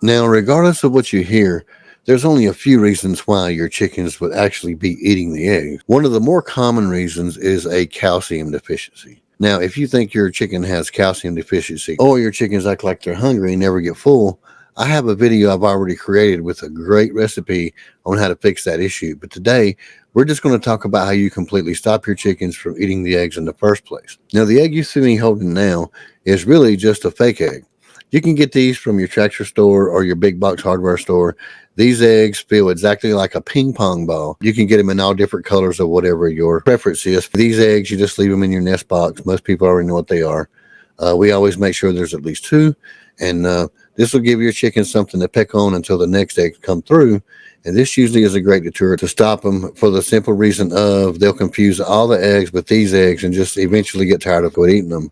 Now, regardless of what you hear, there's only a few reasons why your chickens would actually be eating the eggs. One of the more common reasons is a calcium deficiency. Now, if you think your chicken has calcium deficiency or your chickens act like they're hungry and never get full, I have a video I've already created with a great recipe on how to fix that issue. But today, we're just going to talk about how you completely stop your chickens from eating the eggs in the first place. Now, the egg you see me holding now is really just a fake egg. You can get these from your tractor store or your big box hardware store. These eggs feel exactly like a ping pong ball. You can get them in all different colors of whatever your preference is. For these eggs, you just leave them in your nest box. Most people already know what they are. We always make sure there's at least two, and this will give your chickens something to peck on until the next eggs come through. And this usually is a great deterrent to stop them for the simple reason of they'll confuse all the eggs with these eggs and just eventually get tired of eating them,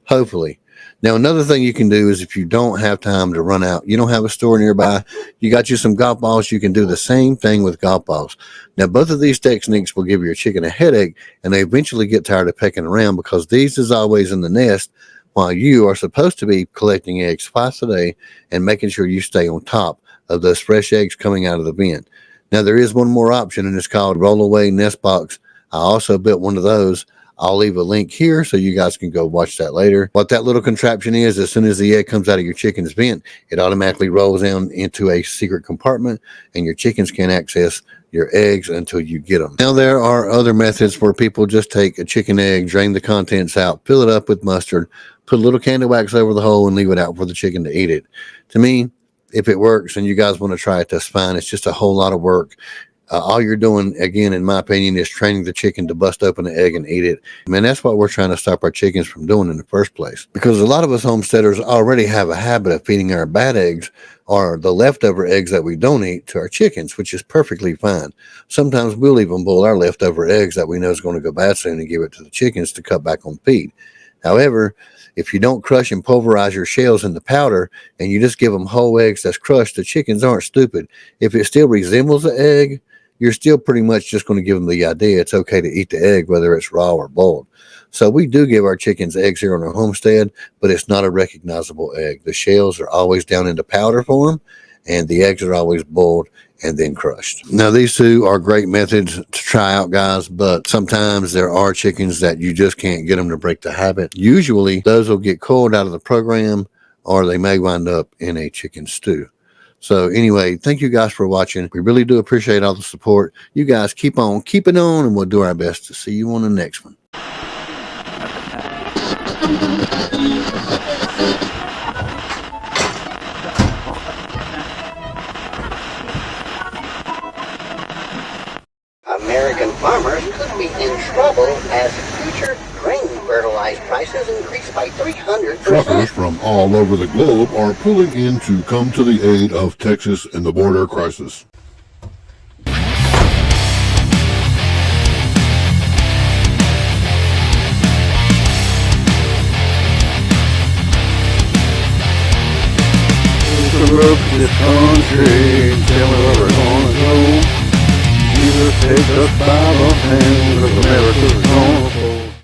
hopefully. Now, another thing you can do is if you don't have time to run out, you don't have a store nearby, you got you some golf balls, you can do the same thing with golf balls. Now, both of these techniques will give your chicken a headache, and they eventually get tired of pecking around because these is always in the nest while you are supposed to be collecting eggs twice a day and making sure you stay on top of those fresh eggs coming out of the bin. Now, there is one more option, and it's called Rollaway Nestbox. I also built one of those. I'll leave a link here so you guys can go watch that later. What that little contraption is, as soon as the egg comes out of your chicken's vent, it automatically rolls down into a secret compartment, and your chickens can't access your eggs until you get them. Now, there are other methods where people just take a chicken egg, drain the contents out, fill it up with mustard, put a little candle wax over the hole, and leave it out for the chicken to eat it. To me, if it works and you guys want to try it, that's fine. It's just a whole lot of work. All you're doing, again, in my opinion, is training the chicken to bust open the egg and eat it. I mean, that's what we're trying to stop our chickens from doing in the first place. Because a lot of us homesteaders already have a habit of feeding our bad eggs or the leftover eggs that we don't eat to our chickens, which is perfectly fine. Sometimes we'll even boil our leftover eggs that we know is going to go bad soon and give it to the chickens to cut back on feed. However, if you don't crush and pulverize your shells into powder and you just give them whole eggs that's crushed, the chickens aren't stupid. If it still resembles an egg, you're still pretty much just going to give them the idea it's okay to eat the egg, whether it's raw or boiled. So we do give our chickens eggs here on our homestead, but it's not a recognizable egg. The shells are always down into powder form, and the eggs are always boiled and then crushed. Now, these two are great methods to try out, guys, but sometimes there are chickens that you just can't get them to break the habit. Usually, those will get culled out of the program, or they may wind up in a chicken stew. So anyway, thank you guys for watching. We really do appreciate all the support. You guys keep on keeping on, and we'll do our best to see you on the next one. American farmers could be in trouble as future grain fertilizer prices increase by 300%. Truckers from all over the globe are pulling in to come to the aid of Texas in the border crisis. The road to this country, tell me where we're gonna go. Jesus, take us by the hand, 'cause America's gonna